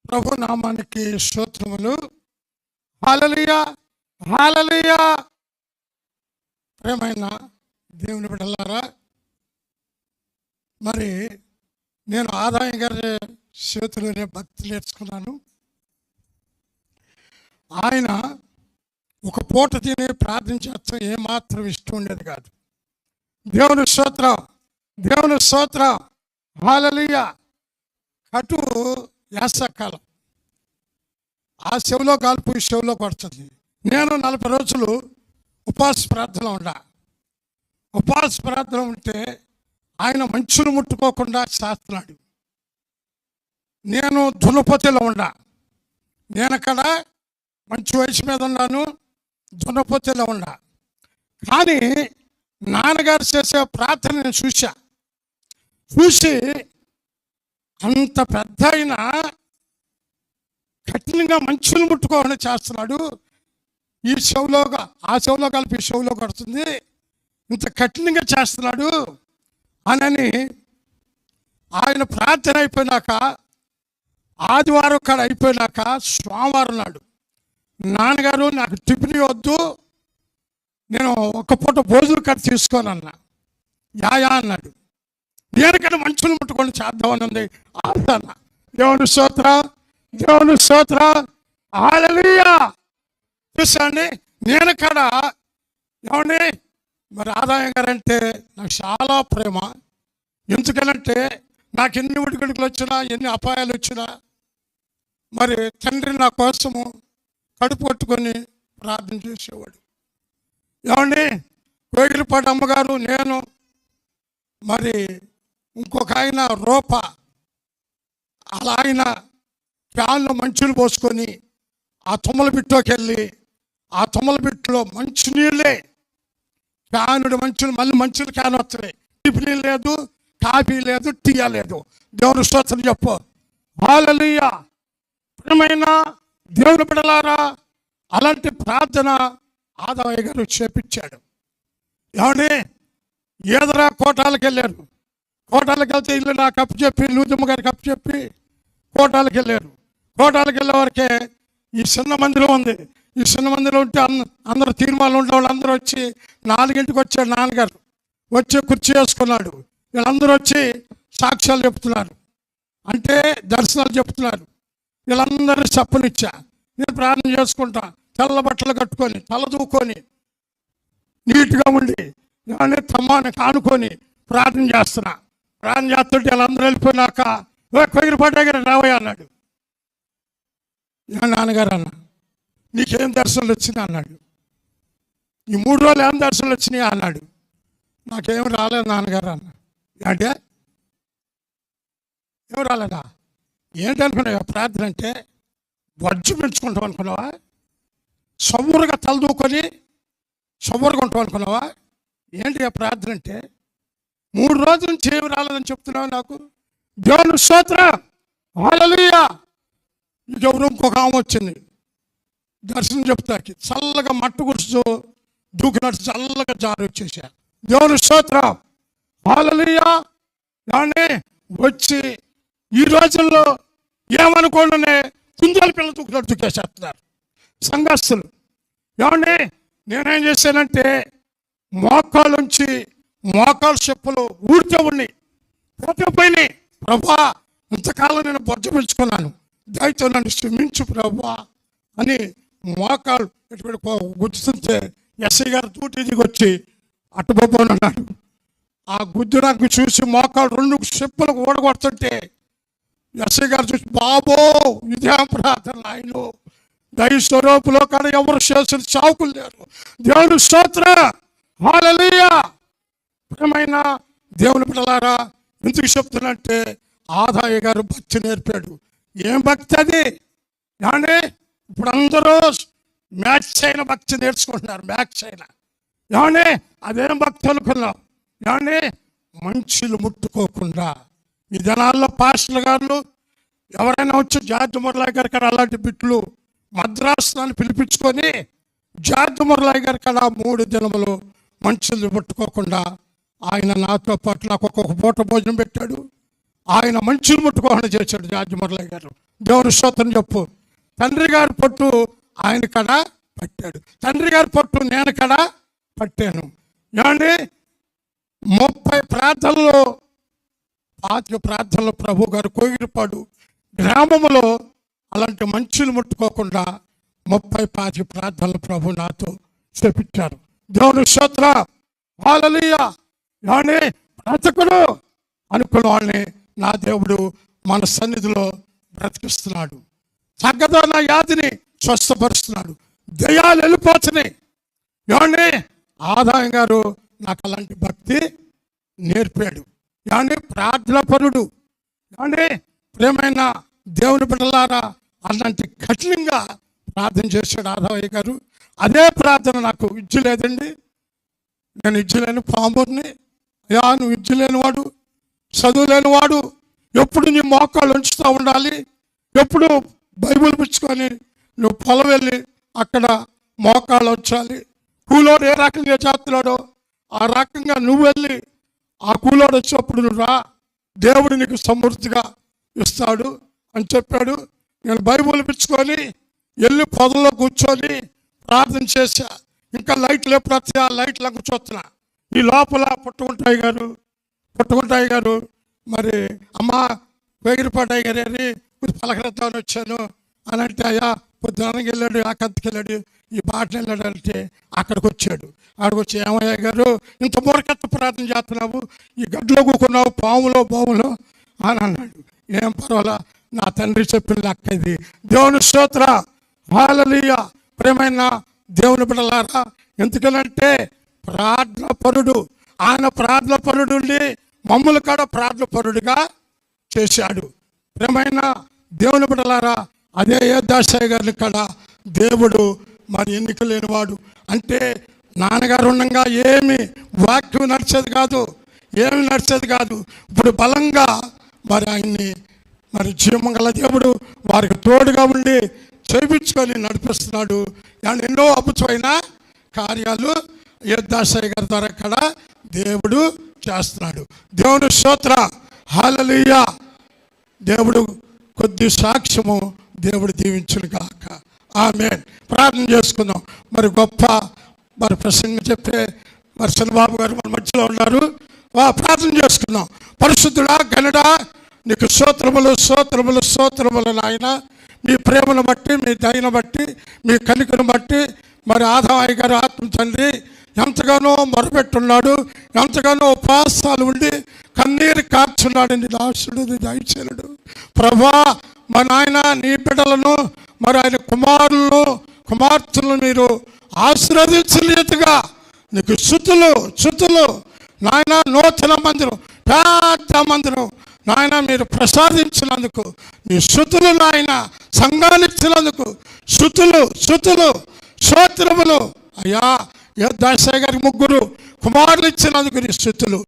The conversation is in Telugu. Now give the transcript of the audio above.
ప్రభు నామానికి స్తోత్రములు. హల్లెలూయా, హల్లెలూయా. ప్రేమైన దేవుని బిడ్డలారా, మరి నేను ఆదాయం గారి చేతులోనే భక్తి నేర్చుకున్నాను. ఆయన ఒక పూట తిని ప్రార్థించడం ఏమాత్రం ఇష్టం ఉండేది కాదు. దేవుని స్తోత్రం, దేవుని స్తోత్రం, హల్లెలూయా. కటు యాసకాలం, ఆ చెవిలో కాల్పు ఈ చెవిలో కొడుతుంది. నేను 40 రోజులు ఉపవాస ప్రార్థన ఉపవాస ప్రార్థన ఉంటే ఆయన మంచును ముట్టుకోకుండా చేస్తున్నాడు. నేను దున్నపోతలో నేను అక్కడ మంచి వయసు మీద ఉన్నాను, దున్నపోతలో కానీ నాన్నగారు చేసే ప్రార్థన నేను చూసి అంత పెద్ద ఆయన కఠినంగా మంచును ముట్టుకోకుండా చేస్తున్నాడు. ఈ చెవులోగా ఆ చెవులో కలిపి చెవులో కొడుతుంది, ఇంత కఠినంగా చేస్తున్నాడు అని ఆయన ప్రార్థన అయిపోయినాక, ఆదివారం కాడ అయిపోయినాక సోమవారం నాడు నాన్నగారు నాకు టిఫిన్ వద్దు, నేను ఒక పూట భోజనం కట్ట తీసుకోనన్నా. యా అన్నాడు. దేనికన్నా మంచులు ముట్టుకొని చేద్దామని ఉంది ఆదరణ. దేవుని స్తోత్రం, దేవుని స్తోత్రం, హల్లెలూయా. చూసండి, నేను కాడ ఏమండి మరి ఆదాయం గారంటే నాకు చాలా ప్రేమ. ఎందుకనంటే నాకు ఎన్ని ఉడికిడుకులు వచ్చినా, ఎన్ని అపాయాలు వచ్చినా మరి తండ్రి నా కోసము కడుపు పట్టుకొని ప్రార్థన చేసేవాడు. ఏమండి కోగిలిపాటి అమ్మగారు, నేను మరి ఇంకొక ఆయన రూప, అలా ఆయన ఫ్యాన్లో మంచులు పోసుకొని ఆ తుమ్మల బిట్టులోకి వెళ్ళి ఆ తుమ్మల బిట్టులో మంచి నీళ్ళే, ఫ్యానుడు మంచులు, మళ్ళీ మంచులు క్యాన్ వస్తున్నాయి. టిఫిన్ లేదు, కాఫీ లేదు, టీ లేదు. దేవుని స్తోత్రం చెప్పు, హల్లెలూయా. ప్రియమైన దేవుని బిడ్డలారా, అలాంటి ప్రార్థన ఆదాయ గారు చేపించాడు. ఏమండి ఏదరా కోటాలకు వెళ్ళారు. కోటాలకు వెళ్తే ఇల్లు నాకు అప్పు చెప్పి, లూజమ్మ గారికి అప్పు చెప్పి కోటాలకు వెళ్ళారు. కోటాలకు వెళ్ళే వరకే ఈ చిన్న మందిరం ఉంది. ఈ చిన్న మందిరం ఉంటే అందరూ తీర్మానాలు ఉండేవాళ్ళు అందరూ వచ్చి 4 వచ్చాడు నాన్నగారు, వచ్చి కుర్చీ వేసుకున్నాడు. వీళ్ళందరూ వచ్చి సాక్ష్యాలు చెప్తున్నారు, అంటే దర్శనాలు చెప్తున్నారు. వీళ్ళందరినీ చెప్పనిచ్చా. నేను ప్రార్థన చేసుకుంటా, తెల్ల బట్టలు కట్టుకొని, తల దూకొని, నీట్గా ఉండి, ఏమన్నా తమ్మాన్ని కానుకొని ప్రార్థన చేస్తున్నా. ప్రార్థన చేస్తుంటే వీళ్ళందరూ వెళ్ళిపోయినాక కొయ్యపాటి దగ్గర రావయ్య అన్నాడు. నాన్నగారు అన్న, నీకేం దర్శనాలు వచ్చినాయి అన్నాడు. ఈ 3 రోజులు ఏం దర్శనాలు వచ్చినాయి అన్నాడు. నాకేం రాలేదు నాన్నగారు అన్న. అంటే ఏం రాలేదా? ఏంటి అనుకున్నావా? ప్రార్థన అంటే వజ్జు పెంచుకుంటాం అనుకున్నావా? సవ్వురుగా తలదూకొని సవ్వురుగా ఉంటాం అనుకున్నావా? ఏంటి ఆ ప్రార్థన అంటే? 3 రోజుల నుంచి ఏమి రాలేదని చెప్తున్నావు నాకు. దేవుని స్తోత్రం, హల్లెలూయా. ఇంకెవరు ఇంకొక ఆమె వచ్చింది దర్శనం చెప్తాకి, చల్లగా మట్టు గుర్చు దూకినట్టు చల్లగా జారి వచ్చేసా. దేవుని స్తోత్రం, హల్లెలూయా. కానీ వచ్చి ఈ రోజుల్లో ఏమనుకోండి కుందేలు పిల్లలు దూకినట్టు దూకేసేస్తున్నారు సంఘస్థులు. ఏమండి నేనేం చేశానంటే మోకాళ్ళుంచి మోకాళ్ళ చెప్పులు ఊడితే ఉన్నాయి, పోతే పోయినాయి. ప్రభా, ఇంతకాలం నేను బొజ్జ పెంచుకున్నాను, దయతో నన్ను క్షమించు ప్రభా అని మోకాళ్ళు ఎటువంటి గుర్తుంటే ఎస్ఐ గారు తూటి దిగి వచ్చి అట్టుబొబ్బని అన్నాడు. ఆ గుద్దు నాకు చూసి మోకాళ్ళు 2 చెప్పులకు ఓడగొడుతుంటే ఎస్ఐ గారు చూసి, బాబో ఇదే ప్రార్థన ఆయన దయ స్వరూపులో కానీ ఎవరు చేసిన చావుకులు లేరు. దేవుని స్తోత్రం, హల్లెలూయా. ప్రియమైన దేవుని బిడ్డలారా, ఎందుకు చెప్తున్నంటే ఆదాయ గారు భక్తి నేర్పాడు. ఏం భక్తి అది? ఏమండి ఇప్పుడు అందరూ మ్యాచ్ అయిన భక్తి నేర్చుకుంటున్నారు. మ్యాచ్ అయిన ఏమండి అదేం భక్తి అనుకున్నాం? ఏమండి మంచులు ముట్టుకోకుండా ఈ దినాల్లో పాస్టర్లు గారు ఎవరైనా వచ్చి జార్జ్ మురళి గారి కాడ అలాంటి బిట్లు మద్రాసు పిలిపించుకొని జార్జ్ మురళి గారి కాడ 3 దినములు మంచులు ముట్టుకోకుండా ఆయన నాతో పాటు నాకు ఒక్కొక్క పూట భోజనం పెట్టాడు. ఆయన మంచులు ముట్టుకోకుండా చేశాడు జార్జ్ మురళి గారు. దేవుని స్తోత్రం చెప్పు. తండ్రి గారి పొట్టు ఆయన కడ పట్టాడు, తండ్రి గారి పొట్టు నేను కడ పట్టాను. ఏమండి 30 ప్రార్థనలు 5 ప్రార్థనలు ప్రభు గారు కోగిరిపాడు గ్రామంలో అలాంటి మంచులు ముట్టుకోకుండా 30-5 ప్రార్థనలు ప్రభు నాతో చేపించారు. దేవుని స్తోత్రం, హల్లెలూయా. ఏమండి బ్రతకుడు అనుకున్న వాళ్ళని నా దేవుడు మన సన్నిధిలో బ్రతికిస్తున్నాడు. సగ్గదోన వ్యాధిని స్వస్థపరుస్తున్నాడు, దయ్యాలు వెళ్ళిపోతున్నాయి. ఏమండి ఆదాయం గారు నాకు అలాంటి భక్తి నేర్పాడు. ఏమండి ప్రార్థన పరుడు. ఏమండి ప్రేమైన దేవుని బిడ్డలారా, అలాంటి కఠినంగా ప్రార్థన చేశాడు ఆదాయ గారు. అదే ప్రార్థన నాకు విద్య లేదండి, నేను విద్య లేని పాంబుని. అయ్యా నువ్వు విద్య లేనివాడు, చదువు లేనివాడు, ఎప్పుడు నీ మోకాళ్ళు ఉంచుతూ ఉండాలి, ఎప్పుడు బైబిల్ పుచ్చుకొని నువ్వు పొలం వెళ్ళి అక్కడ మోకాళ్ళు ఉంచాలి. కూలోడు ఏ రకంగా చేస్తున్నాడో ఆ రకంగా నువ్వు వెళ్ళి ఆ కూలోడు వచ్చినప్పుడు నువ్వు రా, దేవుడు నీకు సమృద్ధిగా ఇస్తాడు అని చెప్పాడు. నేను బైబిల్ పుచ్చుకొని వెళ్ళి పొదల్లో కూర్చొని ప్రార్థన చేశా. ఇంకా లైట్లు ఎప్పుడు వస్తాయి, ఆ లైట్లు కూర్చోతున్నా. ఈ లోపల పుట్టుకుంటాయి గారు మరి అమ్మ వేగిరిపాటాయి గారు అని పలకరిద్దామని వచ్చాను అని అంటే, అయ్యా పొద్దునకి వెళ్ళాడు, ఆ కంతకి వెళ్ళాడు, ఈ బాటలు వెళ్ళాడు అంటే అక్కడికి వచ్చాడు. అక్కడికి వచ్చి ఏమయ్యా గారు ఇంత మూర్ఖత్వ ప్రార్థన చేస్తున్నావు, ఈ గడ్డలో కూకున్నావు పాములో అని అన్నాడు. ఏం పర్వాలా, నా తండ్రి చెప్పిన లెక్క ఇది. దేవుని స్తోత్రం, హల్లెలూయా. ప్రేమైన దేవుని బిడ్డలారా, ఎందుకనంటే ప్రార్థన పరుడు. ఆయన ప్రార్థన పరుడు మమ్మల్ని కూడా ప్రార్థన పరుడుగా చేశాడు. ప్రేమైన దేవుని బిడ్డలారా, అదే యేసుదాసయ్య గారిని కూడా దేవుడు మరి ఎన్నిక లేనివాడు. అంటే నాన్నగారు ఉండగా ఏమి వాక్యం నడిచేది కాదు, ఇప్పుడు బలంగా మరి ఆయన్ని మరి జీవమంగళ దేవుడు వారికి తోడుగా ఉండి చేయించుకొని నడిపిస్తున్నాడు. ఎన్నో అద్భుతమైన కార్యాలు యేసుదాసయ్య గారి ద్వారా కూడా దేవుడు చేస్తున్నాడు. దేవుని స్తోత్రం, హల్లెలూయా. దేవుడు కొద్ది సాక్ష్యము దేవుడు దీవించును గాక. ఆమేన్. ప్రార్థన చేసుకుందాం. మరి గొప్ప మరి ప్రసంగం చెప్పే మరి చంద్రబాబు గారు మన మధ్యలో ఉన్నారు. ప్రార్థన చేసుకుందాం. పరిశుద్ధుడా గనుడా నీకు స్తోత్రములు నాయన. మీ ప్రేమను బట్టి, మీ దయను బట్టి, మీ కనికను బట్టి మరి ఆదాయ గారు ఆత్మ తండ్రి ఎంతగానో మొరపెట్టున్నాడు, ఎంతగానో ఉపవాసాలు ఉండి కన్నీరు కార్చున్నాడు. నీ దాసుడు, నీ దయచేయుడు ప్రభా. మా నాయన నీ బిడ్డలను మరి ఆయన కుమార్తెలను మీరు ఆశీర్వదించలేదుగా నీకు స్తుతులు నాయన. నూతన మందిరం, పెద్ద మందిరం నాయన మీరు ప్రసాదించినందుకు నీ స్తుతులు నాయన. సంఘాన్ని ఇచ్చినందుకు స్తుతులు స్తోత్రములు అయ్యా. యేసుదాసయ్య గారికి 3 కుమారులు ఇచ్చినందుకు నీ స్తుతులు.